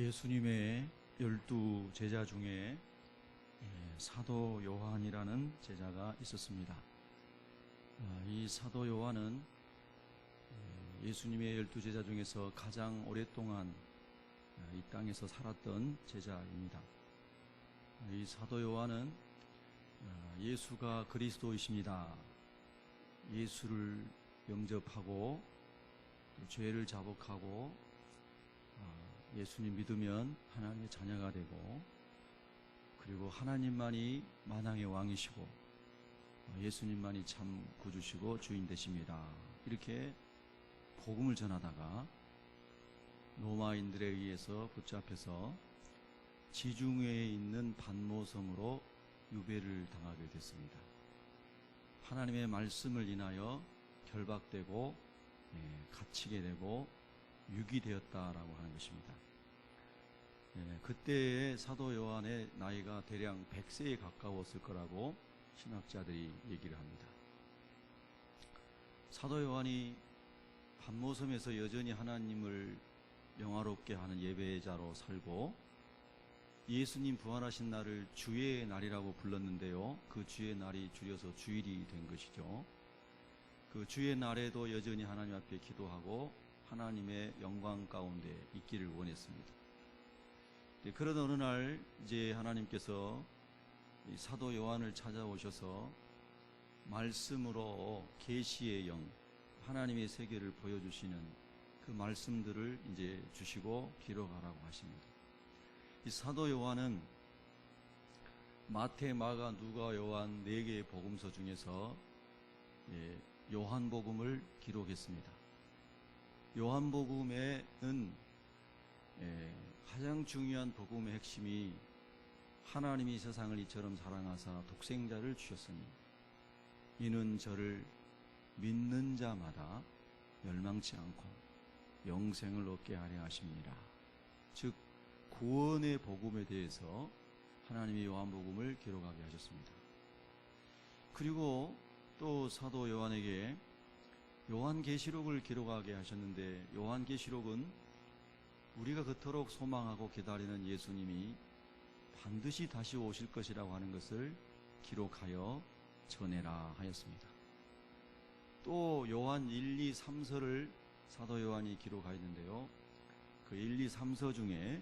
예수님의 12제자 중에 사도 요한이라는 제자가 있었습니다. 이 사도 요한은 예수님의 12제자 중에서 가장 오랫동안 이 땅에서 살았던 제자입니다. 이 사도 요한은 예수가 그리스도이십니다, 예수를 영접하고 죄를 자복하고 예수님 믿으면 하나님의 자녀가 되고, 그리고 하나님만이 만왕의 왕이시고 예수님만이 참 구주시고 주인 되십니다, 이렇게 복음을 전하다가 로마인들에 의해서 붙잡혀서 지중해에 있는 반모섬으로 유배를 당하게 됐습니다. 하나님의 말씀을 인하여 결박되고 갇히게 되고 유기되었다라고 하는 것입니다. 그때의 사도 요한의 나이가 대략 100세에 가까웠을 거라고 신학자들이 얘기를 합니다. 사도 요한이 반모섬에서 여전히 하나님을 영화롭게 하는 예배자로 살고, 예수님 부활하신 날을 주의 날이라고 불렀는데요, 그 주의 날이 줄여서 주일이 된 것이죠. 그 주의 날에도 여전히 하나님 앞에 기도하고 하나님의 영광 가운데 있기를 원했습니다. 그런 어느 날 이제 하나님께서 사도 요한을 찾아오셔서 말씀으로 계시의 영, 하나님의 세계를 보여주시는 그 말씀들을 이제 주시고 기록하라고 하십니다. 이 사도 요한은 마태, 마가, 누가, 요한 4개의 복음서 중에서 요한복음을 기록했습니다. 요한복음에는 가장 중요한 복음의 핵심이 하나님이 세상을 이처럼 사랑하사 독생자를 주셨으니 이는 저를 믿는 자마다 멸망치 않고 영생을 얻게 하려 하십니다. 즉 구원의 복음에 대해서 하나님이 요한복음을 기록하게 하셨습니다. 그리고 또 사도 요한에게 요한계시록을 기록하게 하셨는데, 요한계시록은 우리가 그토록 소망하고 기다리는 예수님이 반드시 다시 오실 것이라고 하는 것을 기록하여 전해라 하였습니다. 또 요한 1, 2, 3서를 사도 요한이 기록하였는데요, 그 1, 2, 3서 중에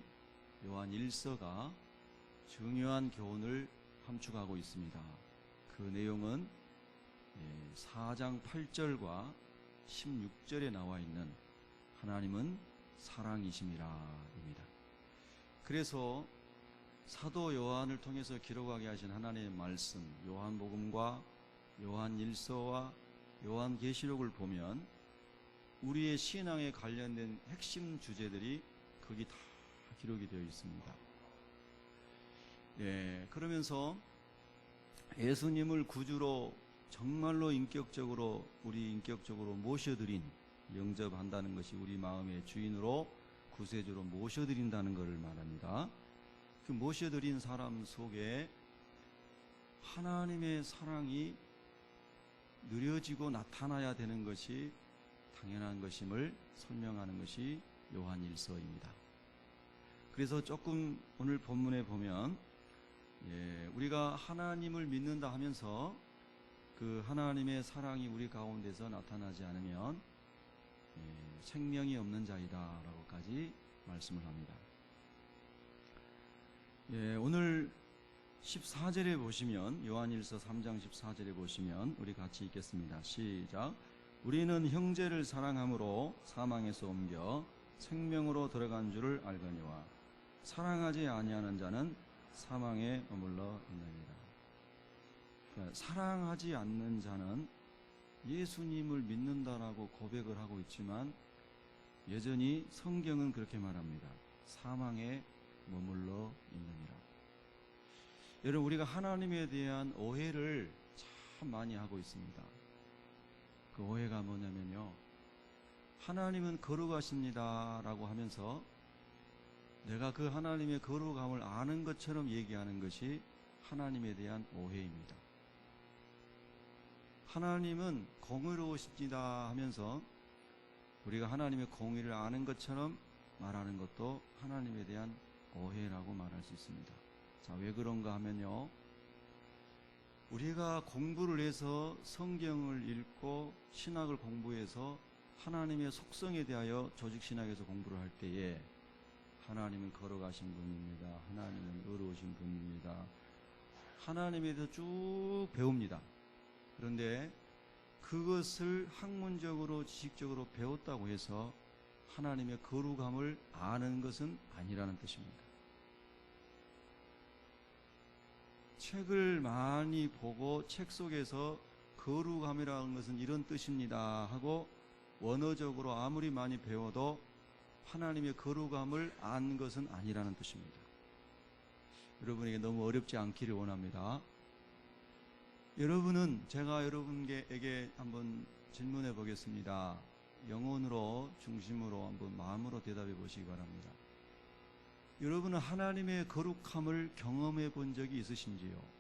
요한 1서가 중요한 교훈을 함축하고 있습니다. 그 내용은 4장 8절과 16절에 나와 있는 하나님은 사랑이심이라입니다. 그래서 사도 요한을 통해서 기록하게 하신 하나님의 말씀, 요한복음과 요한 1서와 요한계시록을 보면 우리의 신앙에 관련된 핵심 주제들이 거기 다 기록이 되어 있습니다. 그러면서 예수님을 구주로 정말로 인격적으로 모셔드린, 영접한다는 것이 우리 마음의 주인으로 구세주로 모셔드린다는 것을 말합니다. 그 모셔드린 사람 속에 하나님의 사랑이 느려지고 나타나야 되는 것이 당연한 것임을 설명하는 것이 요한 1서입니다. 그래서 조금 오늘 본문에 보면 우리가 하나님을 믿는다 하면서 그 하나님의 사랑이 우리 가운데서 나타나지 않으면 생명이 없는 자이다 라고까지 말씀을 합니다. 오늘 14절에 보시면, 요한일서 3장 14절에 보시면 우리 같이 읽겠습니다. 시작. 우리는 형제를 사랑함으로 사망에서 옮겨 생명으로 들어간 줄을 알거니와 사랑하지 아니하는 자는 사망에 머물러 있느니라. 그러니까 사랑하지 않는 자는 예수님을 믿는다라고 고백을 하고 있지만 여전히 성경은 그렇게 말합니다. 사망에 머물러 있느니라. 여러분, 우리가 하나님에 대한 오해를 참 많이 하고 있습니다. 그 오해가 뭐냐면요, 하나님은 거룩하십니다 라고 하면서 내가 그 하나님의 거룩함을 아는 것처럼 얘기하는 것이 하나님에 대한 오해입니다. 하나님은 공의로우십니다 하면서 우리가 하나님의 공의를 아는 것처럼 말하는 것도 하나님에 대한 오해라고 말할 수 있습니다. 자, 왜 그런가 하면요, 우리가 공부를 해서 성경을 읽고 신학을 공부해서 하나님의 속성에 대하여 조직신학에서 공부를 할 때에 하나님은 걸어가신 분입니다. 하나님은 의로우신 분입니다. 하나님에 대해서 쭉 배웁니다. 그런데 그것을 학문적으로 지식적으로 배웠다고 해서 하나님의 거룩함을 아는 것은 아니라는 뜻입니다. 책을 많이 보고 책 속에서 거룩함이라는 것은 이런 뜻입니다 하고 원어적으로 아무리 많이 배워도 하나님의 거룩함을 안 것은 아니라는 뜻입니다. 여러분에게 너무 어렵지 않기를 원합니다. 여러분은, 제가 여러분에게 한번 질문해 보겠습니다. 영혼으로, 중심으로 한번 마음으로 대답해 보시기 바랍니다. 여러분은 하나님의 거룩함을 경험해 본 적이 있으신지요?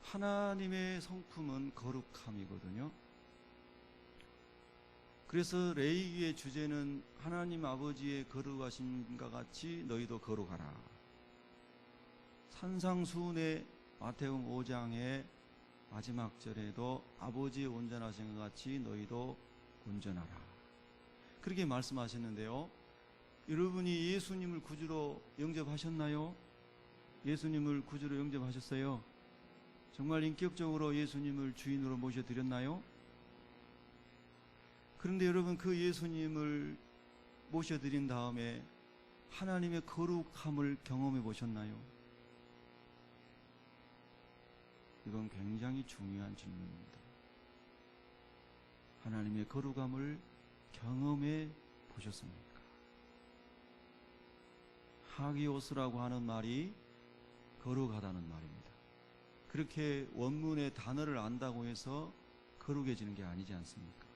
하나님의 성품은 거룩함이거든요. 그래서 레위기의 주제는 하나님 아버지의 거룩하심과 같이 너희도 거룩하라. 산상수훈의 마태복음 5장의 마지막 절에도 아버지의 온전하신 것 같이 너희도 온전하라. 그렇게 말씀하셨는데요. 여러분이 예수님을 구주로 영접하셨나요? 예수님을 구주로 영접하셨어요? 정말 인격적으로 예수님을 주인으로 모셔드렸나요? 그런데 여러분, 그 예수님을 모셔드린 다음에 하나님의 거룩함을 경험해 보셨나요? 이건 굉장히 중요한 질문입니다. 하나님의 거룩함을 경험해 보셨습니까? 하기오스라고 하는 말이 거룩하다는 말입니다. 그렇게 원문의 단어를 안다고 해서 거룩해지는 게 아니지 않습니까?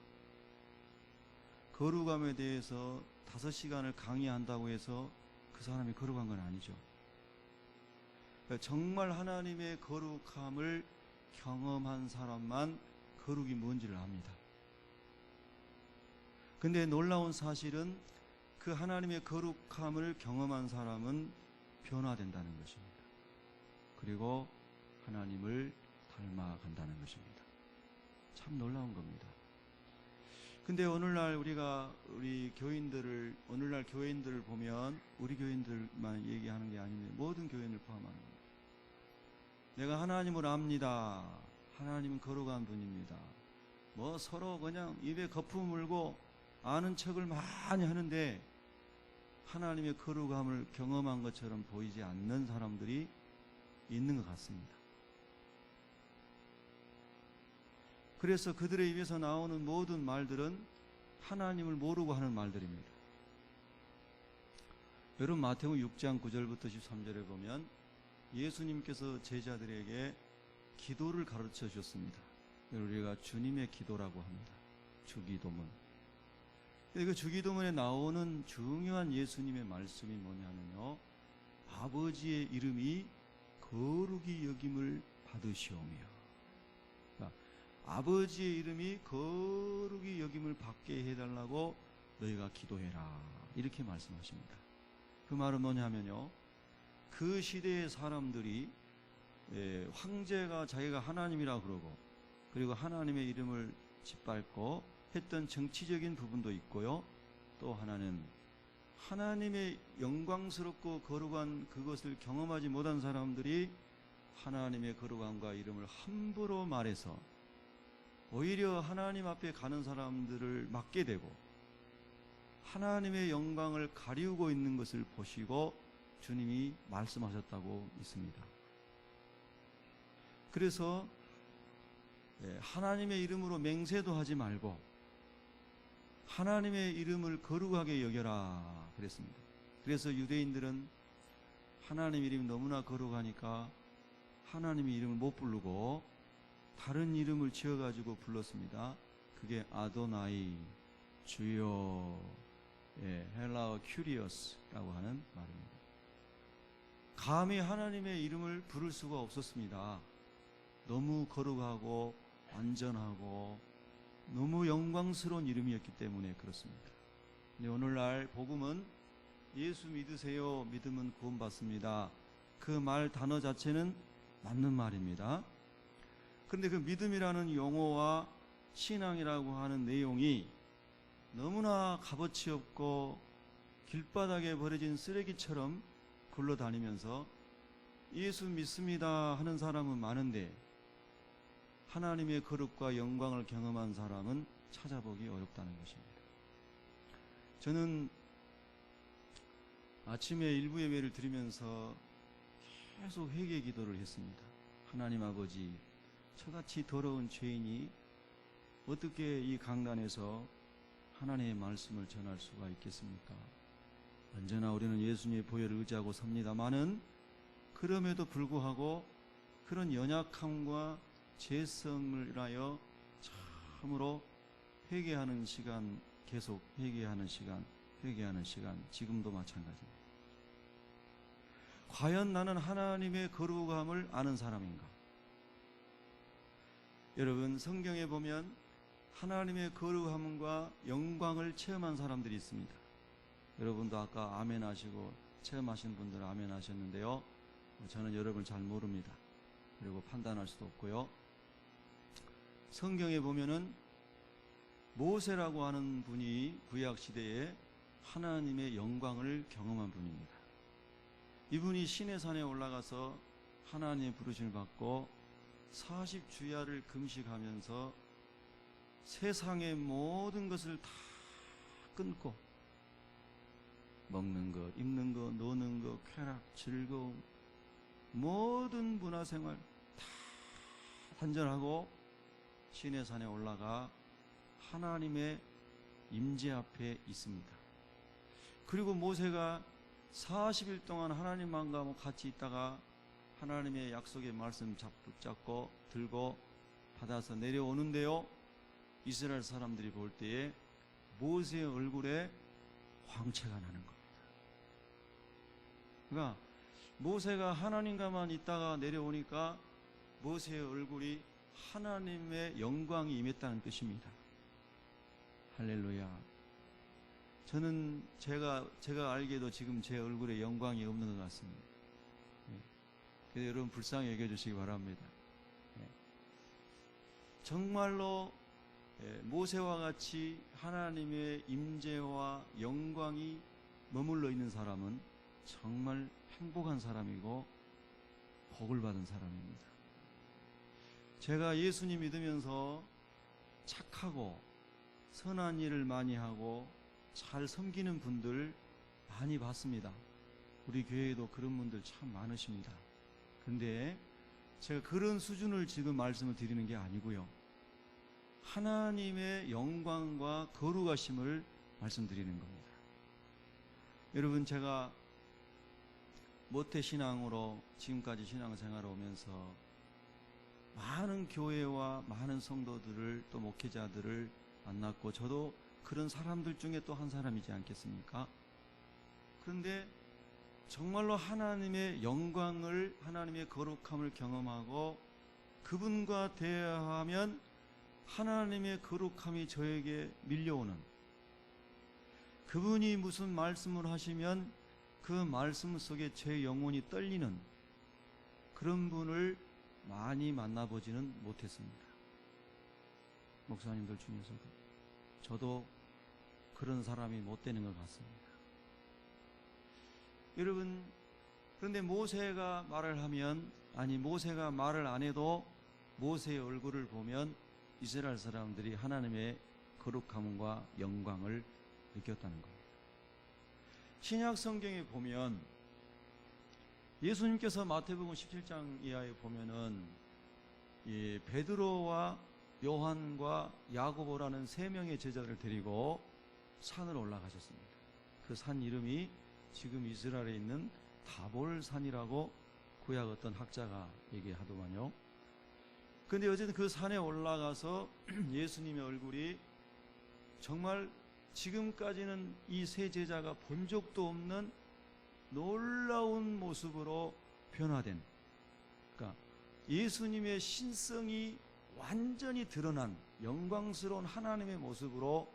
거룩함에 대해서 5시간을 강의한다고 해서 그 사람이 거룩한 건 아니죠. 정말 하나님의 거룩함을 경험한 사람만 거룩이 뭔지를 압니다. 근데 놀라운 사실은 그 하나님의 거룩함을 경험한 사람은 변화된다는 것입니다. 그리고 하나님을 닮아간다는 것입니다. 참 놀라운 겁니다. 근데 오늘날 우리 교인들을, 오늘날 교인들을 보면 우리 교인들만 얘기하는 게 아닙니다. 모든 교인을 포함하는 겁니다. 내가 하나님을 압니다. 하나님은 거룩한 분입니다. 뭐 서로 그냥 입에 거품 물고 아는 척을 많이 하는데 하나님의 거룩함을 경험한 것처럼 보이지 않는 사람들이 있는 것 같습니다. 그래서 그들의 입에서 나오는 모든 말들은 하나님을 모르고 하는 말들입니다. 여러분, 마태복음 6장 9절부터 13절에 보면 예수님께서 제자들에게 기도를 가르쳐 주셨습니다. 우리가 주님의 기도라고 합니다. 주기도문. 그 주기도문에 나오는 중요한 예수님의 말씀이 뭐냐면요, 아버지의 이름이 거룩히 여김을 받으시오며, 아버지의 이름이 거룩히 여김을 받게 해달라고 너희가 기도해라, 이렇게 말씀하십니다. 그 말은 뭐냐면요, 그 시대의 사람들이 황제가 자기가 하나님이라 그러고, 그리고 하나님의 이름을 짓밟고 했던 정치적인 부분도 있고요, 또 하나는 하나님의 영광스럽고 거룩한 그것을 경험하지 못한 사람들이 하나님의 거룩함과 이름을 함부로 말해서 오히려 하나님 앞에 가는 사람들을 막게 되고 하나님의 영광을 가리우고 있는 것을 보시고 주님이 말씀하셨다고 있습니다. 그래서 하나님의 이름으로 맹세도 하지 말고 하나님의 이름을 거룩하게 여겨라 그랬습니다. 그래서 유대인들은 하나님 이름이 너무나 거룩하니까 하나님의 이름을 못 부르고 다른 이름을 지어가지고 불렀습니다. 그게 아도나이, 주여, 헬라어 큐리어스라고 하는 말입니다. 감히 하나님의 이름을 부를 수가 없었습니다. 너무 거룩하고 완전하고 너무 영광스러운 이름이었기 때문에 그렇습니다. 근데 오늘날 복음은 예수 믿으세요, 믿으면 구원받습니다. 그 말 단어 자체는 맞는 말입니다. 그런데 그 믿음이라는 용어와 신앙이라고 하는 내용이 너무나 값어치 없고 길바닥에 버려진 쓰레기처럼 굴러다니면서 예수 믿습니다 하는 사람은 많은데 하나님의 거룩과 영광을 경험한 사람은 찾아보기 어렵다는 것입니다. 저는 아침에 일부 예배를 드리면서 계속 회개 기도를 했습니다. 하나님 아버지, 저같이 더러운 죄인이 어떻게 이 강단에서 하나님의 말씀을 전할 수가 있겠습니까? 언제나 우리는 예수님의 보혈을 의지하고 삽니다마는 그럼에도 불구하고 그런 연약함과 죄성을 인하여 참으로 회개하는 시간, 계속 회개하는 시간, 지금도 마찬가지입니다. 과연 나는 하나님의 거룩함을 아는 사람인가? 여러분, 성경에 보면 하나님의 거룩함과 영광을 체험한 사람들이 있습니다. 여러분도 아까 아멘 하시고 체험하신 분들은 아멘 하셨는데요. 저는 여러분을 잘 모릅니다. 그리고 판단할 수도 없고요. 성경에 보면은 모세라고 하는 분이 구약시대에 하나님의 영광을 경험한 분입니다. 이분이 시내산에 올라가서 하나님의 부르심을 받고 40주야를 금식하면서 세상의 모든 것을 다 끊고 먹는 것, 입는 것, 노는 것, 쾌락, 즐거움, 모든 문화생활 다 단절하고 시내산에 올라가 하나님의 임재 앞에 있습니다. 그리고 모세가 40일 동안 하나님만과 같이 있다가 하나님의 약속의 말씀 붙잡고 들고 받아서 내려오는데요, 이스라엘 사람들이 볼 때에 모세의 얼굴에 광채가 나는 겁니다. 그러니까 모세가 하나님과만 있다가 내려오니까 모세의 얼굴이 하나님의 영광이 임했다는 뜻입니다. 할렐루야. 저는 제가 알기에도 지금 제 얼굴에 영광이 없는 것 같습니다. 그래서 여러분 불쌍히 여겨 주시기 바랍니다. 정말로 모세와 같이 하나님의 임재와 영광이 머물러 있는 사람은 정말 행복한 사람이고 복을 받은 사람입니다. 제가 예수님 믿으면서 착하고 선한 일을 많이 하고 잘 섬기는 분들 많이 봤습니다. 우리 교회에도 그런 분들 참 많으십니다. 근데 제가 그런 수준을 지금 말씀을 드리는 게 아니고요, 하나님의 영광과 거룩하심을 말씀드리는 겁니다. 여러분, 제가 모태신앙으로 지금까지 신앙생활을 오면서 많은 교회와 많은 성도들을 또 목회자들을 만났고 저도 그런 사람들 중에 또 한 사람이지 않겠습니까? 그런데 정말로 하나님의 영광을, 하나님의 거룩함을 경험하고 그분과 대화하면 하나님의 거룩함이 저에게 밀려오는, 그분이 무슨 말씀을 하시면 그 말씀 속에 제 영혼이 떨리는 그런 분을 많이 만나보지는 못했습니다. 목사님들 중에서도 저도 그런 사람이 못 되는 것 같습니다. 여러분, 그런데 모세가 말을 하면, 아니 모세가 말을 안 해도 모세의 얼굴을 보면 이스라엘 사람들이 하나님의 거룩함과 영광을 느꼈다는 겁니다. 신약 성경에 보면 예수님께서 마태복음 17장 이하에 보면은 이 베드로와 요한과 야고보라는 세 명의 제자들을 데리고 산을 올라가셨습니다. 그 산 이름이 지금 이스라엘에 있는 다볼산이라고 구약 어떤 학자가 얘기하더만요. 근데 어쨌든 그 산에 올라가서 예수님의 얼굴이 정말 지금까지는 이 세 제자가 본 적도 없는 놀라운 모습으로 변화된, 그러니까 예수님의 신성이 완전히 드러난 영광스러운 하나님의 모습으로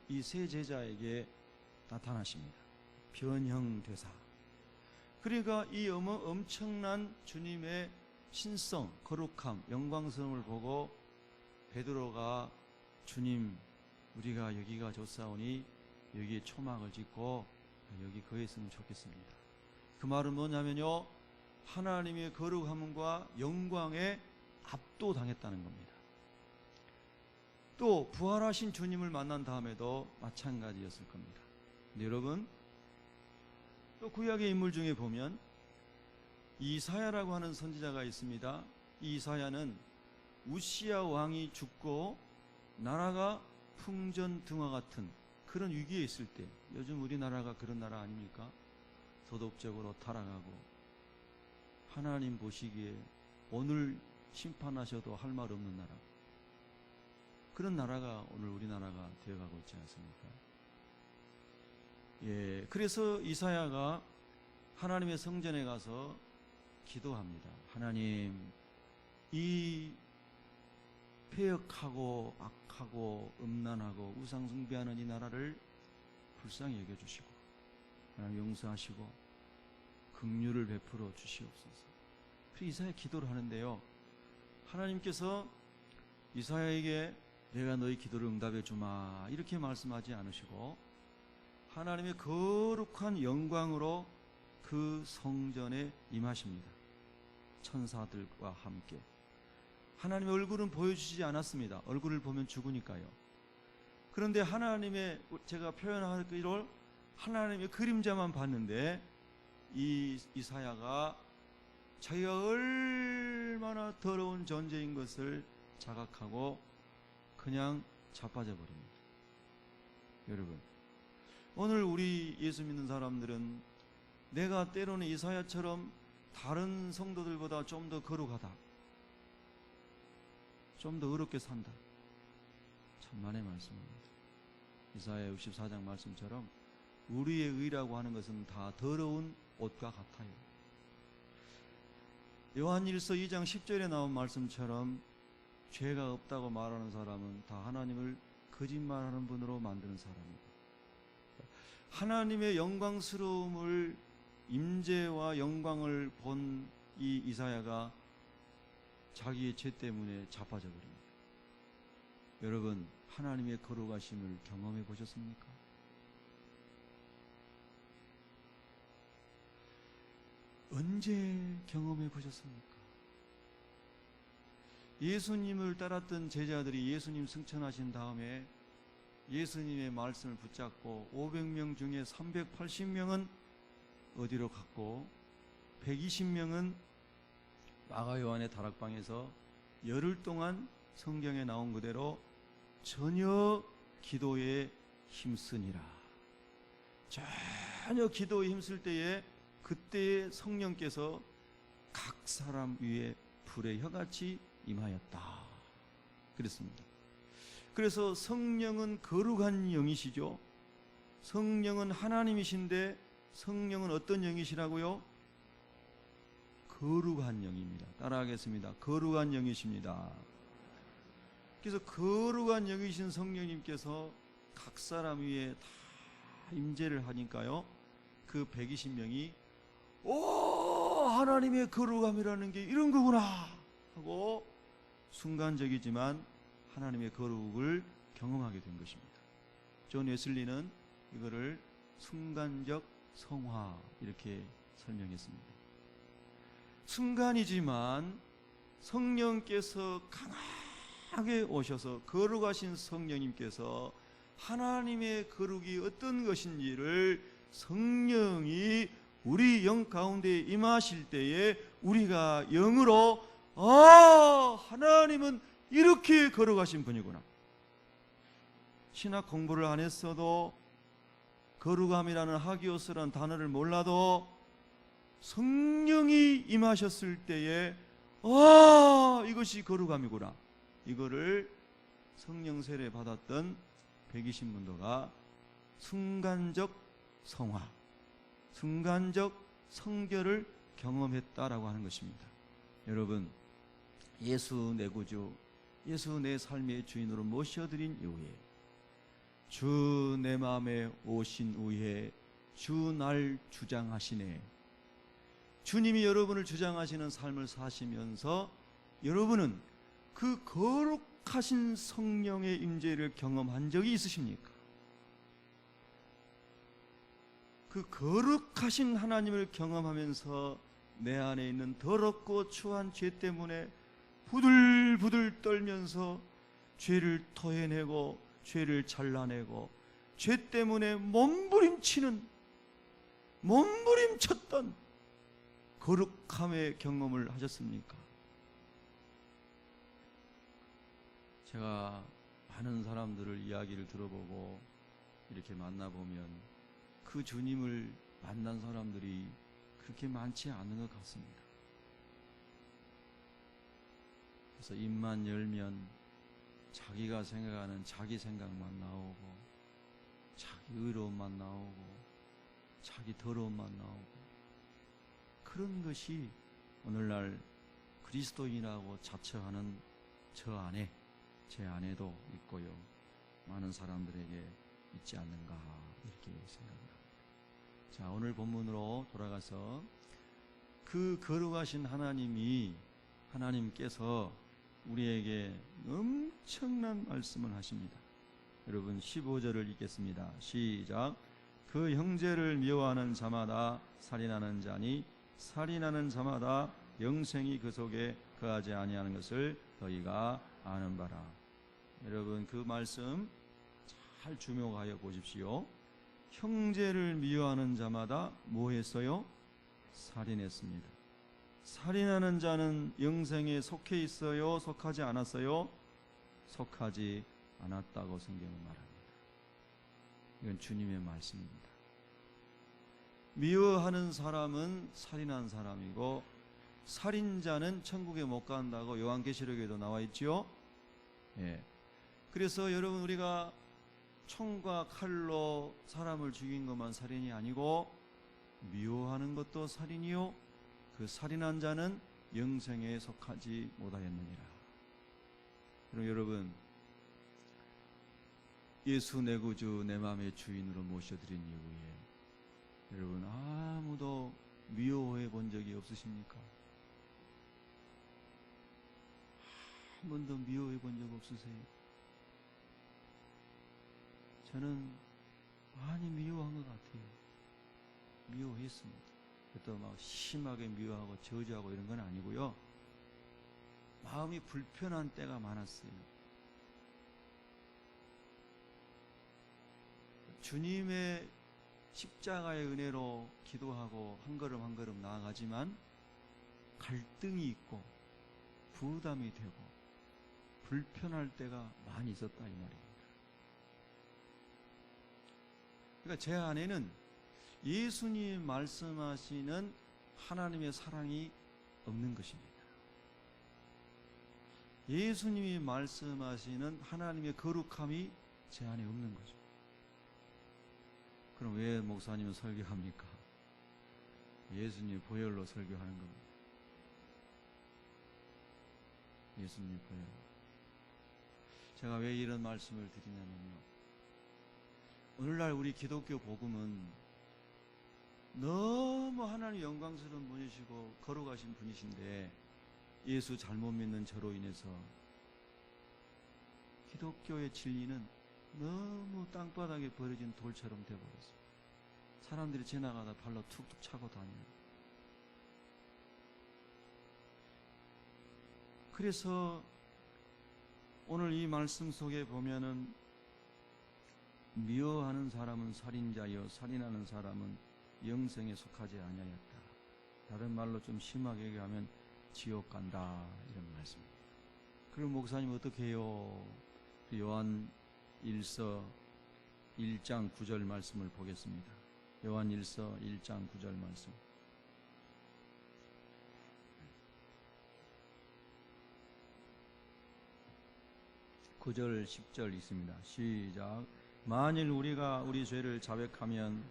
이 세 제자에게 나타나십니다. 변형되사. 그러니까 이 엄청난 주님의 신성, 거룩함, 영광스러움을 보고 베드로가 주님, 우리가 여기가 좋사오니 여기에 초막을 짓고 여기 거했으면 좋겠습니다. 그 말은 뭐냐면요, 하나님의 거룩함과 영광에 압도당했다는 겁니다. 또 부활하신 주님을 만난 다음에도 마찬가지였을 겁니다. 근데 여러분, 또 구약의 인물 중에 보면 이사야라고 하는 선지자가 있습니다. 이 이사야는 우시야 왕이 죽고 나라가 풍전등화 같은 그런 위기에 있을 때, 요즘 우리나라가 그런 나라 아닙니까? 도덕적으로 타락하고 하나님 보시기에 오늘 심판하셔도 할 말 없는 나라, 그런 나라가 오늘 우리나라가 되어가고 있지 않습니까? 예, 그래서 이사야가 하나님의 성전에 가서 기도합니다. 하나님, 이 폐역하고 악하고 음란하고 우상 숭배하는 이 나라를 불쌍히 여겨주시고 하나님 용서하시고 긍휼을 베풀어 주시옵소서. 그래서 이사야 기도를 하는데요, 하나님께서 이사야에게 내가 너희 기도를 응답해 주마 이렇게 말씀하지 않으시고 하나님의 거룩한 영광으로 그 성전에 임하십니다. 천사들과 함께. 하나님의 얼굴은 보여주시지 않았습니다. 얼굴을 보면 죽으니까요. 그런데 하나님의, 제가 표현하기로 하나님의 그림자만 봤는데 이 이사야가 자기가 얼마나 더러운 존재인 것을 자각하고 그냥 자빠져 버립니다. 여러분, 오늘 우리 예수 믿는 사람들은 내가 때로는 이사야처럼 다른 성도들보다 좀 더 거룩하다, 좀 더 의롭게 산다, 천만의 말씀입니다. 이사야 64장 말씀처럼 우리의 의라고 하는 것은 다 더러운 옷과 같아요. 요한일서 2장 10절에 나온 말씀처럼 죄가 없다고 말하는 사람은 다 하나님을 거짓말하는 분으로 만드는 사람입니다. 하나님의 영광스러움을, 임재와 영광을 본 이 이사야가 자기의 죄 때문에 자빠져 버립니다. 여러분, 하나님의 거룩하심을 경험해 보셨습니까? 언제 경험해 보셨습니까? 예수님을 따랐던 제자들이 예수님 승천하신 다음에 예수님의 말씀을 붙잡고 500명 중에 380명은 어디로 갔고 120명은 마가 요한의 다락방에서 열흘 동안 성경에 나온 그대로 전혀 기도에 힘쓰니라. 전혀 기도에 힘쓸 때에 그때의 성령께서 각 사람 위에 불의 혀같이 임하였다 그랬습니다. 그래서 성령은 거룩한 영이시죠. 성령은 하나님이신데 성령은 어떤 영이시라고요? 거룩한 영입니다. 따라하겠습니다. 거룩한 영이십니다. 그래서 거룩한 영이신 성령님께서 각 사람 위에 다 임재를 하니까요, 그 120명이 오, 하나님의 거룩함이라는 게 이런 거구나 하고 순간적이지만 하나님의 거룩을 경험하게 된 것입니다. 존 웨슬리는 이거를 순간적 성화 이렇게 설명했습니다. 순간이지만 성령께서 강하게 오셔서, 거룩하신 성령님께서 하나님의 거룩이 어떤 것인지를 성령이 우리 영 가운데 임하실 때에 우리가 영으로 하나님은 이렇게 거룩하신 분이구나. 신학 공부를 안 했어도, 거룩함이라는 하기오스라는 단어를 몰라도 성령이 임하셨을 때에 이것이 거룩함이구나, 이거를 성령 세례 받았던 120문도가 순간적 성화, 순간적 성결을 경험했다라고 하는 것입니다. 여러분, 예수 내 구주, 예수 내 삶의 주인으로 모셔드린 이후에, 주 내 마음에 오신 후에 주 날 주장하시네. 주님이 여러분을 주장하시는 삶을 사시면서 여러분은 그 거룩하신 성령의 임재를 경험한 적이 있으십니까? 그 거룩하신 하나님을 경험하면서 내 안에 있는 더럽고 추한 죄 때문에 부들부들 떨면서 죄를 토해내고 죄를 잘라내고 죄 때문에 몸부림쳤던 거룩함의 경험을 하셨습니까? 제가 많은 사람들을 이야기를 들어보고 이렇게 만나보면 그 주님을 만난 사람들이 그렇게 많지 않은 것 같습니다. 그래서 입만 열면 자기가 생각하는 자기 생각만 나오고, 자기 의로움만 나오고, 자기 더러움만 나오고, 그런 것이 오늘날 그리스도인이라고 자처하는 저 안에, 제 안에도 있고요, 많은 사람들에게 있지 않는가 이렇게 생각합니다. 자, 오늘 본문으로 돌아가서 그 거룩하신 하나님께서 우리에게 엄청난 말씀을 하십니다. 여러분 15절을 읽겠습니다. 시작. 그 형제를 미워하는 자마다 살인하는 자니 살인하는 자마다 영생이 그 속에 거하지 아니하는 것을 너희가 아는 바라. 여러분 그 말씀 잘 주목하여 보십시오. 형제를 미워하는 자마다 뭐 했어요? 살인했습니다. 살인하는 자는 영생에 속해 있어요? 속하지 않았어요? 속하지 않았다고 성경은 말합니다. 이건 주님의 말씀입니다. 미워하는 사람은 살인한 사람이고, 살인자는 천국에 못 간다고 요한계시록에도 나와 있지요. 예. 그래서 여러분 우리가 총과 칼로 사람을 죽인 것만 살인이 아니고 미워하는 것도 살인이요, 그 살인한 자는 영생에 속하지 못하였느니라. 그럼 여러분 예수 내 구주 내 마음의 주인으로 모셔드린 이후에 여러분 아무도 미워해 본 적이 없으십니까? 한 번도 미워해 본 적 없으세요? 저는 많이 미워한 것 같아요. 미워했습니다. 또 막 심하게 미워하고 저주하고 이런 건 아니고요, 마음이 불편한 때가 많았어요. 주님의 십자가의 은혜로 기도하고 한 걸음 한 걸음 나아가지만 갈등이 있고 부담이 되고 불편할 때가 많이 있었다 이 말입니다. 그러니까 제 안에는 예수님이 말씀하시는 하나님의 사랑이 없는 것입니다. 예수님이 말씀하시는 하나님의 거룩함이 제 안에 없는 거죠. 그럼 왜 목사님은 설교합니까? 예수님 보혈로 설교하는 겁니다. 예수님 보혈로. 제가 왜 이런 말씀을 드리냐면요, 오늘날 우리 기독교 복음은 너무 하나님 영광스러운 분이시고 거룩하신 분이신데 예수 잘못 믿는 저로 인해서 기독교의 진리는 너무 땅바닥에 버려진 돌처럼 되어버렸어요. 사람들이 지나가다 발로 툭툭 차고 다녀요. 그래서 오늘 이 말씀 속에 보면은 미워하는 사람은 살인자여 살인하는 사람은 영생에 속하지 아니하였다. 다른 말로 좀 심하게 얘기하면 지옥 간다 이런 말씀입니다. 그럼 목사님 어떻게 해요? 요한 1서 1장 9절 말씀을 보겠습니다. 요한 1서 1장 9절 말씀. (9절) (10절) 있습니다. 시작. 만일 우리가 우리 죄를 자백하면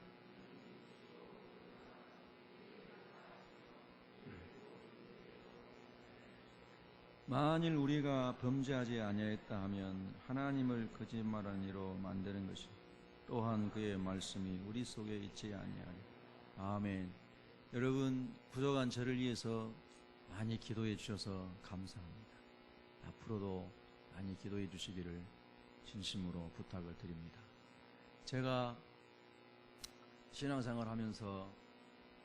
만일 우리가 범죄하지 아니하였다 하면 하나님을 거짓말한 이로 만드는 것이, 또한 그의 말씀이 우리 속에 있지 아니하리. 아멘. 여러분, 부족한 저를 위해서 많이 기도해 주셔서 감사합니다. 앞으로도 많이 기도해 주시기를 진심으로 부탁을 드립니다. 제가 신앙생활 하면서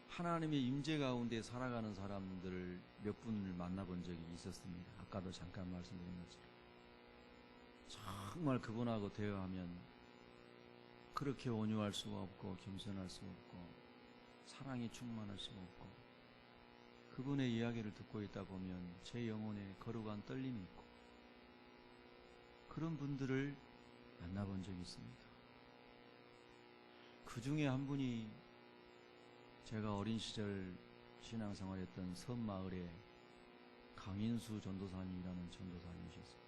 하나님의 임재 가운데 살아가는 사람들을 몇 분을 만나본 적이 있었습니다. 아까도 잠깐 말씀드린 것처럼 정말 그분하고 대화하면 그렇게 온유할 수가 없고 겸손할 수가 없고 사랑이 충만할 수가 없고, 그분의 이야기를 듣고 있다 보면 제 영혼에 거룩한 떨림이 있고, 그런 분들을 만나본 적이 있습니다. 그 중에 한 분이 제가 어린 시절 신앙생활했던 섬마을에 강인수 전도사님이라는 전도사님이셨어요.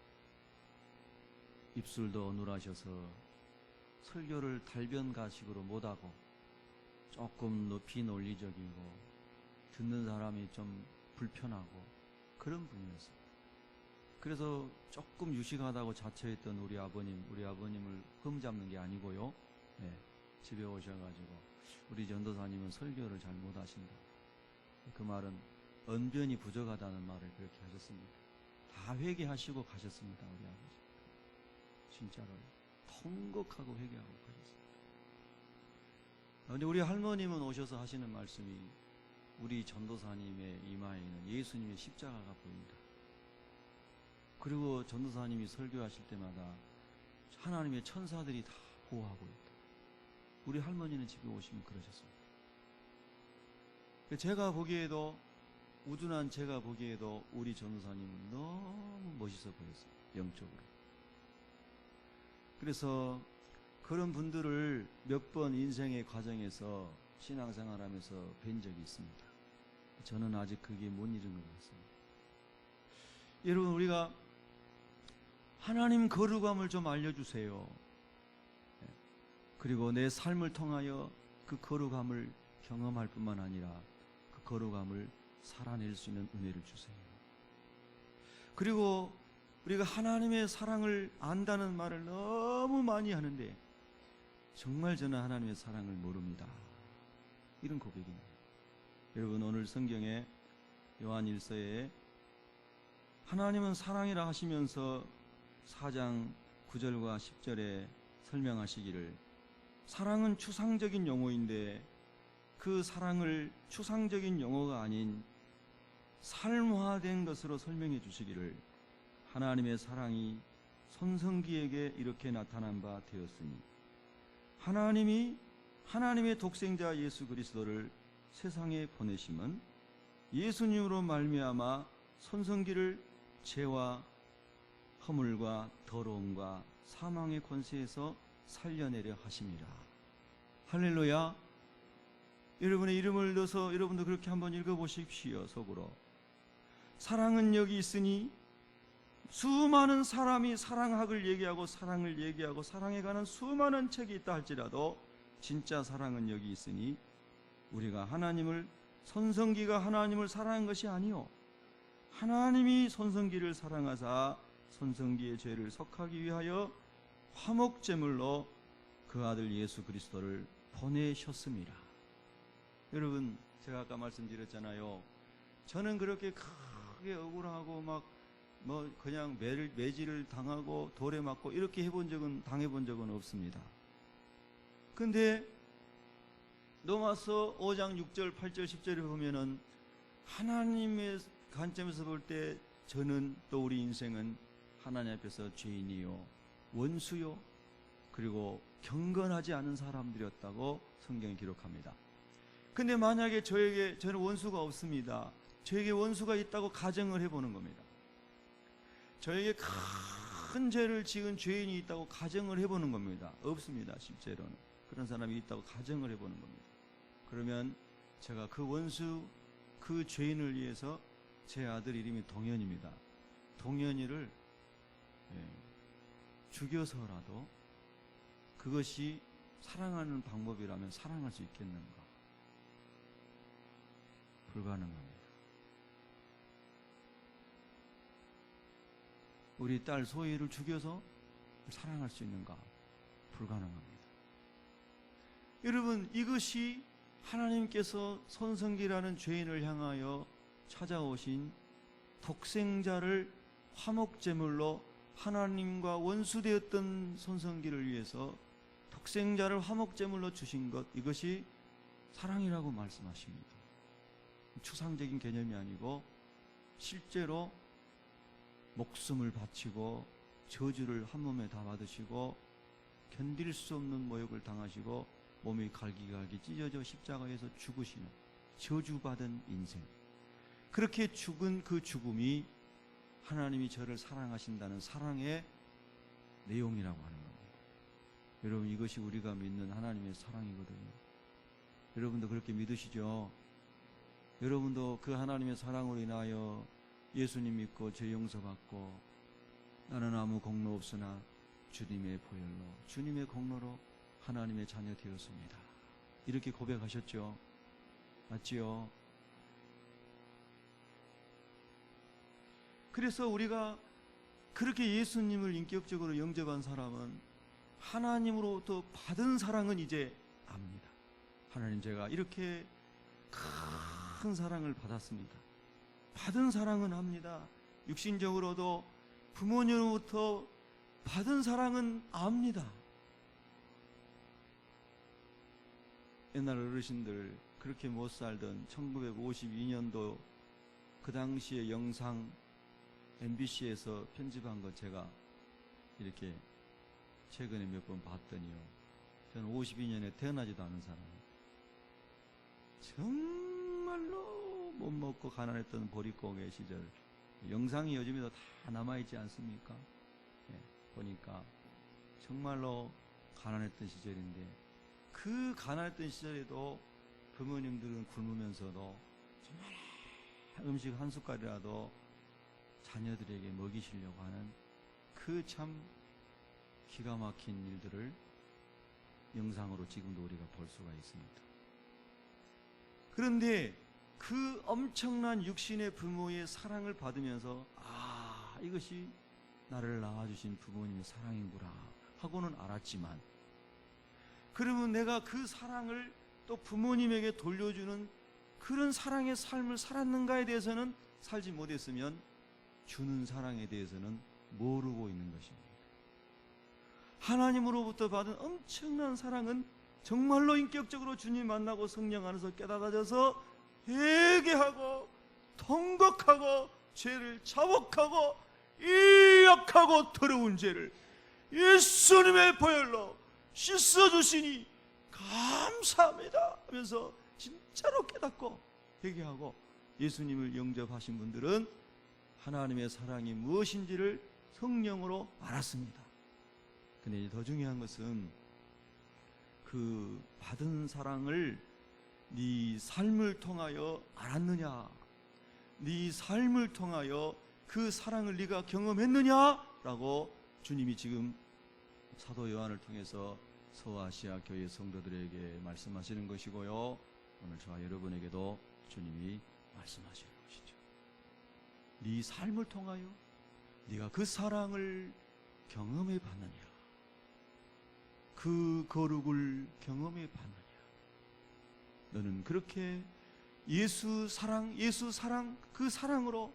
입술도 어눌하셔서 설교를 달변가식으로 못하고 조금 비논리적이고 듣는 사람이 좀 불편하고 그런 분이었어요. 그래서 조금 유식하다고 자처했던 우리 아버님을 흠잡는 게 아니고요. 네, 집에 오셔가지고 우리 전도사님은 설교를 잘 못하신다. 그 말은 언변이 부족하다는 말을 그렇게 하셨습니다. 다 회개하시고 가셨습니다. 우리 아버지 진짜로 통곡하고 회개하고 가셨습니다. 그런데 우리 할머님은 오셔서 하시는 말씀이, 우리 전도사님의 이마에는 예수님의 십자가가 보인다. 그리고 전도사님이 설교하실 때마다 하나님의 천사들이 다 보호하고 있다. 우리 할머니는 집에 오시면 그러셨습니다. 제가 보기에도, 우둔한 제가 보기에도 우리 전도사님은 너무 멋있어 보였어요. 영적으로. 그래서 그런 분들을 몇 번 인생의 과정에서 신앙생활하면서 뵌 적이 있습니다. 저는 아직 그게 못 이룬 것 같습니다. 여러분, 우리가 하나님 거룩함을 좀 알려주세요. 그리고 내 삶을 통하여 그 거룩함을 경험할 뿐만 아니라 그 거룩함을 살아낼 수 있는 은혜를 주세요. 그리고 우리가 하나님의 사랑을 안다는 말을 너무 많이 하는데 정말 저는 하나님의 사랑을 모릅니다. 이런 고백입니다. 여러분, 오늘 성경에 요한 1서에 하나님은 사랑이라 하시면서 4장 9절과 10절에 설명하시기를, 사랑은 추상적인 용어인데 그 사랑을 추상적인 용어가 아닌 삶화된 것으로 설명해 주시기를, 하나님의 사랑이 손성기에게 이렇게 나타난 바 되었으니 하나님이 하나님의 독생자 예수 그리스도를 세상에 보내심은 예수님으로 말미암아 손성기를 죄와 허물과 더러움과 사망의 권세에서 살려내려 하심이라. 할렐루야. 여러분의 이름을 넣어서 여러분도 그렇게 한번 읽어보십시오. 속으로. 사랑은 여기 있으니, 수많은 사람이 사랑학을 얘기하고 사랑을 얘기하고 사랑에 관한 수많은 책이 있다 할지라도 진짜 사랑은 여기 있으니, 우리가 손성기가 하나님을 사랑한 것이 아니요 하나님이 손성기를 사랑하사 손성기의 죄를 속하기 위하여 화목제물로 그 아들 예수 그리스도를 보내셨습니다. 여러분, 제가 아까 말씀드렸잖아요. 저는 그렇게 크게 억울하고 그냥 매질을 당하고 돌에 맞고 이렇게 당해본 적은 없습니다. 근데 로마서 5장 6절 8절 10절에 보면은 하나님의 관점에서 볼 때 저는, 또 우리 인생은 하나님 앞에서 죄인이요 원수요 그리고 경건하지 않은 사람들이었다고 성경이 기록합니다. 근데 만약에 저는 원수가 없습니다. 저에게 원수가 있다고 가정을 해보는 겁니다. 저에게 큰 죄를 지은 죄인이 있다고 가정을 해보는 겁니다. 없습니다. 실제로는 그런 사람이 있다고 가정을 해보는 겁니다. 그러면 제가 그 원수, 그 죄인을 위해서, 제 아들 이름이 동현입니다. 동현이를 죽여서라도 그것이 사랑하는 방법이라면 사랑할 수 있겠는가? 불가능합니다. 우리 딸 소희를 죽여서 사랑할 수 있는가? 불가능합니다. 여러분, 이것이 하나님께서 손성기라는 죄인을 향하여 찾아오신 독생자를 화목제물로 하나님과 원수되었던 손성기를 위해서 독생자를 화목제물로 주신 것, 이것이 사랑이라고 말씀하십니다. 추상적인 개념이 아니고 실제로 목숨을 바치고 저주를 한 몸에 다 받으시고 견딜 수 없는 모욕을 당하시고 몸이 갈기갈기 찢어져 십자가에서 죽으시는 저주받은 인생, 그렇게 죽은 그 죽음이 하나님이 저를 사랑하신다는 사랑의 내용이라고 하는 겁니다. 여러분, 이것이 우리가 믿는 하나님의 사랑이거든요. 여러분도 그렇게 믿으시죠? 여러분도 그 하나님의 사랑으로 인하여 예수님 믿고 죄 용서받고 나는 아무 공로 없으나 주님의 보혈로, 주님의 공로로 하나님의 자녀 되었습니다. 이렇게 고백하셨죠? 맞지요? 그래서 우리가 그렇게 예수님을 인격적으로 영접한 사람은 하나님으로부터 받은 사랑은 이제 압니다. 하나님, 제가 이렇게 큰 사랑을 받았습니다. 받은 사랑은 압니다. 육신적으로도 부모님으로부터 받은 사랑은 압니다. 옛날 어르신들 그렇게 못 살던 1952년도 그 당시에 영상 MBC에서 편집한 거 제가 이렇게 최근에 몇 번 봤더니요, 저는 52년에 태어나지도 않은 사람이에요. 정말로 못 먹고 가난했던 보릿고개 시절 영상이 요즘에도 다 남아있지 않습니까? 네, 보니까 정말로 가난했던 시절인데, 그 가난했던 시절에도 부모님들은 굶으면서도 정말 음식 한 숟갈이라도 자녀들에게 먹이시려고 하는 그 참 기가 막힌 일들을 영상으로 지금도 우리가 볼 수가 있습니다. 그런데 그 엄청난 육신의 부모의 사랑을 받으면서 이것이 나를 낳아주신 부모님의 사랑이구나 하고는 알았지만, 그러면 내가 그 사랑을 또 부모님에게 돌려주는 그런 사랑의 삶을 살았는가에 대해서는 살지 못했으면 주는 사랑에 대해서는 모르고 있는 것입니다. 하나님으로부터 받은 엄청난 사랑은 정말로 인격적으로 주님 만나고 성령 안에서 깨닫아져서 회개하고 통곡하고 죄를 자복하고 이악하고 더러운 죄를 예수님의 보혈로 씻어주시니 감사합니다 하면서 진짜로 깨닫고 회개하고 예수님을 영접하신 분들은 하나님의 사랑이 무엇인지를 성령으로 알았습니다. 근데 더 중요한 것은 그 받은 사랑을 네 삶을 통하여 알았느냐, 네 삶을 통하여 그 사랑을 네가 경험했느냐라고 주님이 지금 사도 요한을 통해서 서아시아 교회 성도들에게 말씀하시는 것이고요, 오늘 저와 여러분에게도 주님이 말씀하시는 것이죠. 네 삶을 통하여 네가 그 사랑을 경험해 봤느냐, 그 거룩을 경험해 봤느냐. 너는 그렇게 예수 사랑 그 사랑으로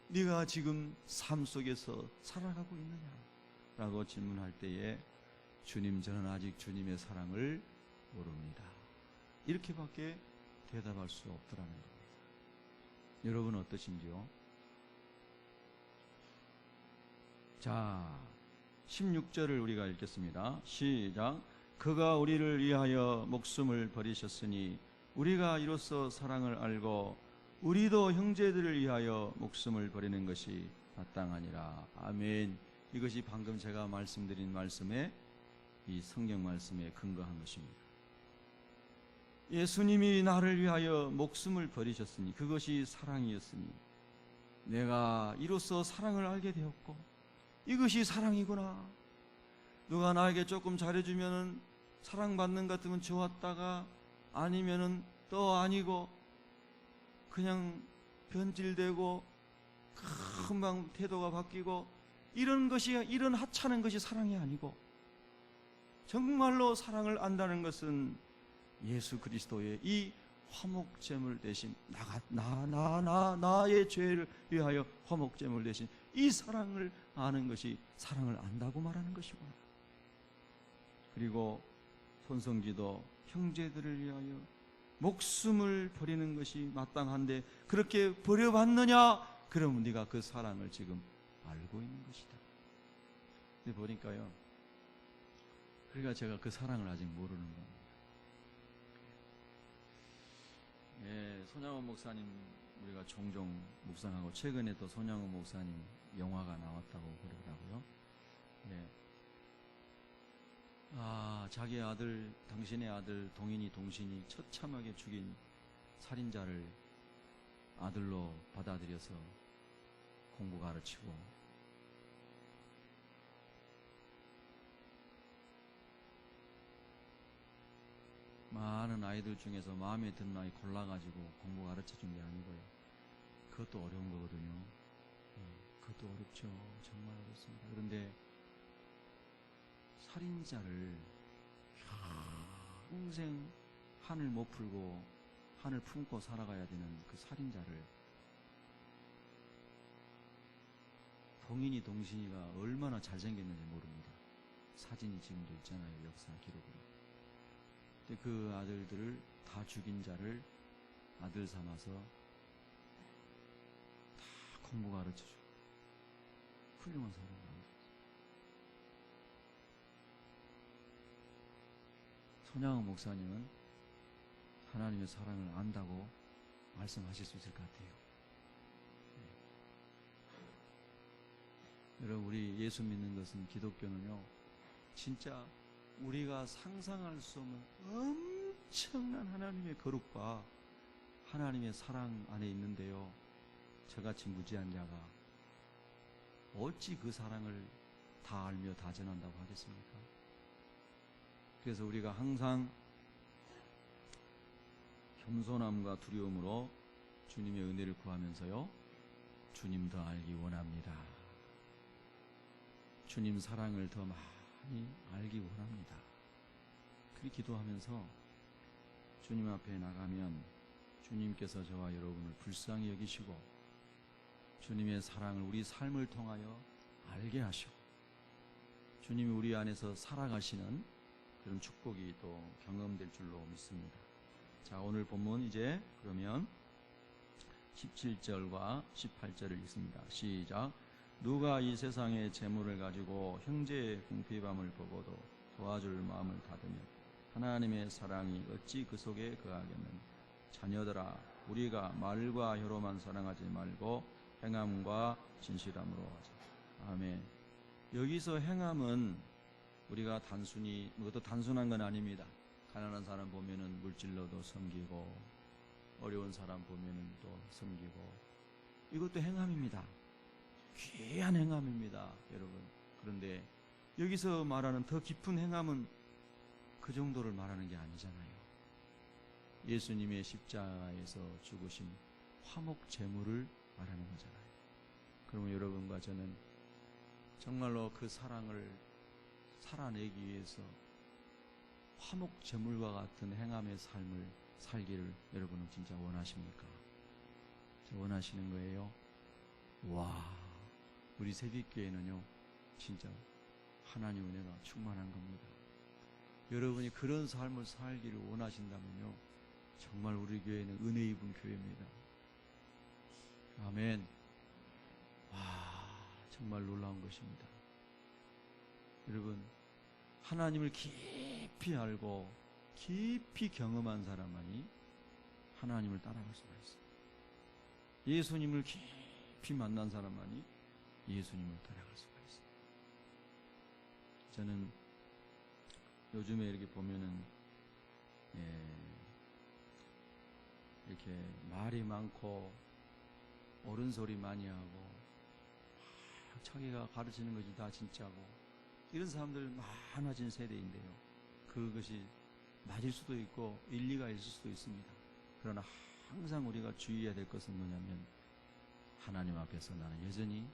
네가 지금 삶 속에서 살아가고 있느냐 라고 질문할 때에 주님, 저는 아직 주님의 사랑을 모릅니다, 이렇게밖에 대답할 수 없더라는 겁니다. 여러분 어떠신지요? 자, 16절을 우리가 읽겠습니다. 시작. 그가 우리를 위하여 목숨을 버리셨으니 우리가 이로써 사랑을 알고 우리도 형제들을 위하여 목숨을 버리는 것이 마땅하니라. 아멘. 이것이 방금 제가 말씀드린 말씀에, 이 성경 말씀에 근거한 것입니다. 예수님이 나를 위하여 목숨을 버리셨으니 그것이 사랑이었으니 내가 이로써 사랑을 알게 되었고, 이것이 사랑이구나. 누가 나에게 조금 잘해주면은 사랑받는 것 같으면 좋았다가 아니면은 또 아니고 그냥 변질되고 금방 태도가 바뀌고 이런 하찮은 것이 사랑이 아니고, 정말로 사랑을 안다는 것은 예수 그리스도의 이 화목제물 대신 나의 죄를 위하여 화목제물 대신 이 사랑을 아는 것이 사랑을 안다고 말하는 것이구나. 그리고 손성기도 형제들을 위하여 목숨을 버리는 것이 마땅한데 그렇게 버려봤느냐? 그러면 네가 그 사랑을 지금 알고 있는 것이다. 근데 보니까요, 그러니까 제가 그 사랑을 아직 모르는 겁니다. 예, 손양원 목사님 우리가 종종 묵상하고, 최근에 또 손양원 목사님 영화가 나왔다고 그러더라고요. 예. 자기 아들, 당신의 아들 동신이 처참하게 죽인 살인자를 아들로 받아들여서 공부 가르치고, 많은 아이들 중에서 마음에 드는 아이 골라가지고 공부 가르쳐준 게 아니고요. 그것도 어려운 거거든요. 그것도 어렵죠. 정말 어렵습니다. 그런데 살인자를 평생 한을 못 풀고 한을 품고 살아가야 되는 그 살인자를 동신이가 얼마나 잘생겼는지 모릅니다. 사진이 지금도 있잖아요. 역사 기록으로. 근데 그 아들들을 다 죽인 자를 아들 삼아서 다 공부 가르쳐주고 훌륭한 사람을 만들었어요. 손양원 목사님은 하나님의 사랑을 안다고 말씀하실 수 있을 것 같아요. 여러분, 우리 예수 믿는 것은, 기독교는요, 진짜 우리가 상상할 수 없는 엄청난 하나님의 거룩과 하나님의 사랑 안에 있는데요, 저같이 무지한 자가 어찌 그 사랑을 다 알며 다 전한다고 하겠습니까? 그래서 우리가 항상 겸손함과 두려움으로 주님의 은혜를 구하면서요, 주님 더 알기 원합니다. 주님 사랑을 더 많이 알기 원합니다. 그렇게 기도하면서 주님 앞에 나가면 주님께서 저와 여러분을 불쌍히 여기시고 주님의 사랑을 우리 삶을 통하여 알게 하시고 주님이 우리 안에서 살아가시는 그런 축복이 또 경험될 줄로 믿습니다. 자, 오늘 본문 이제 그러면 17절과 18절을 읽습니다. 시작. 누가 이 세상의 재물을 가지고 형제의 궁핍함을 보고도 도와줄 마음을 닫으면 하나님의 사랑이 어찌 그 속에 거하겠느냐. 자녀들아, 우리가 말과 혀로만 사랑하지 말고 행함과 진실함으로 하자. 아멘. 여기서 행함은 우리가 단순히, 그것도 단순한 건 아닙니다. 가난한 사람 보면은 물질로도 섬기고, 어려운 사람 보면은 또 섬기고, 이것도 행함입니다. 귀한 행함입니다, 여러분. 그런데 여기서 말하는 더 깊은 행함은 그 정도를 말하는 게 아니잖아요. 예수님의 십자가에서 죽으신 화목 제물을 말하는 거잖아요. 그러면 여러분과 저는 정말로 그 사랑을 살아내기 위해서 화목 제물과 같은 행함의 삶을 살기를 여러분은 진짜 원하십니까? 원하시는 거예요? 와, 우리 새빛교회는요 진짜 하나님 은혜가 충만한 겁니다. 여러분이 그런 삶을 살기를 원하신다면요, 정말 우리 교회는 은혜 입은 교회입니다. 아멘. 와, 정말 놀라운 것입니다. 여러분, 하나님을 깊이 알고 깊이 경험한 사람만이 하나님을 따라갈 수가 있어요. 예수님을 깊이 만난 사람만이 예수님을 따라갈 수가 있어요. 저는 요즘에 이렇게 보면은 이렇게 말이 많고 옳은 소리 많이 하고 자기가 가르치는 것이 다 진짜고 이런 사람들 많아진 세대인데요, 그것이 맞을 수도 있고 일리가 있을 수도 있습니다. 그러나 항상 우리가 주의해야 될 것은 뭐냐면, 하나님 앞에서 나는 여전히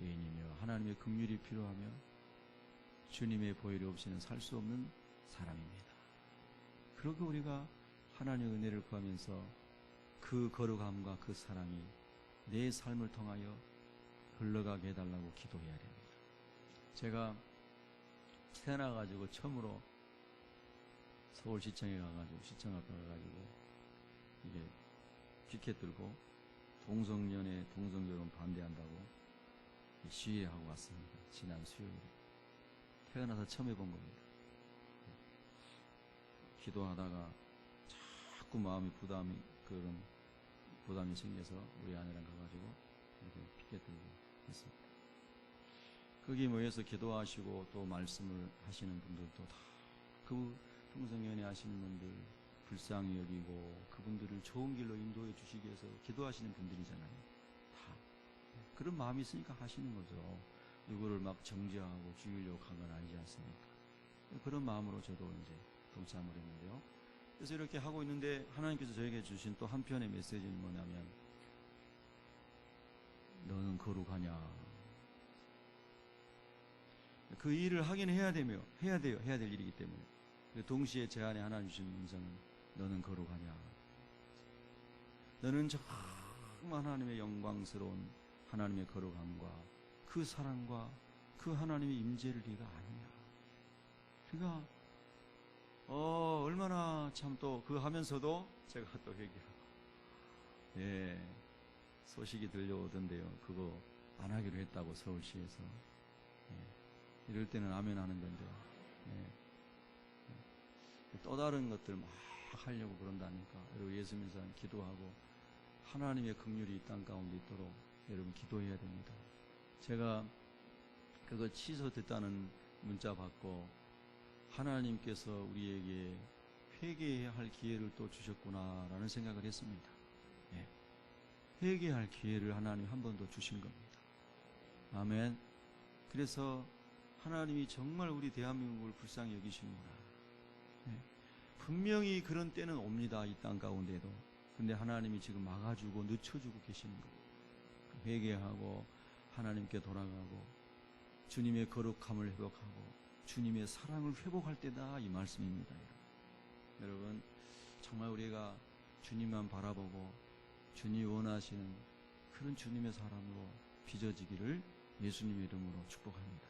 죄인이며 하나님의 긍휼이 필요하며 주님의 보혈이 없이는 살 수 없는 사람입니다. 그러고 우리가 하나님의 은혜를 구하면서 그 거룩함과 그 사랑이 내 삶을 통하여 흘러가게 해달라고 기도해야 됩니다. 제가 태어나가지고 처음으로 서울시청에 가가지고 시청 앞에 가가지고 이게 피켓 들고 동성연애 동성결혼 반대한다고 시위하고 왔습니다. 지난 수요일에 태어나서 처음 해본 겁니다. 기도하다가 자꾸 마음이 부담이 생겨서 우리 아내랑 가가지고 이렇게 피켓 들고 했습니다. 거기 모여서 기도하시고 또 말씀을 하시는 분들도 다 그 동성연애 하시는 분들 불쌍히 여기고 그분들을 좋은 길로 인도해 주시기 위해서 기도하시는 분들이잖아요. 다 그런 마음이 있으니까 하시는 거죠. 누구를 막 정죄하고 죽이려고 한 건 아니지 않습니까? 그런 마음으로 저도 이제 동참을 했는데요. 그래서 이렇게 하고 있는데 하나님께서 저에게 주신 또 한편의 메시지는 뭐냐면 너는 거룩하냐. 그 일을 하긴 해야 돼요. 해야 될 일이기 때문에. 동시에 제 안에 하나님 주신 음성은 너는 거룩하냐. 너는 정말 하나님의 영광스러운 하나님의 거룩함과 그 사랑과 그 하나님의 임재를 네가 아느냐. 그러니까 얼마나 참 또 그 하면서도 제가 또 회개하고 소식이 들려오던데요. 그거 안 하기로 했다고 서울시에서. 이럴 때는 아멘 하는 건데 또 다른 것들 막 하려고 그런다니까. 여러분 예수 믿는 사람 기도하고 하나님의 긍휼이 이 땅 가운데 있도록 여러분 기도해야 됩니다. 제가 그거 취소됐다는 문자 받고 하나님께서 우리에게 회개해야 할 기회를 또 주셨구나라는 생각을 했습니다. 회개할 기회를 하나님 한 번 더 주신 겁니다. 아멘. 그래서 하나님이 정말 우리 대한민국을 불쌍히 여기시는구나. 분명히 그런 때는 옵니다. 이 땅 가운데도. 근데 하나님이 지금 막아주고 늦춰주고 계시는 거예요. 회개하고 하나님께 돌아가고 주님의 거룩함을 회복하고 주님의 사랑을 회복할 때다 이 말씀입니다. 여러분 정말 우리가 주님만 바라보고 주님이 원하시는 그런 주님의 사람으로 빚어지기를 예수님의 이름으로 축복합니다.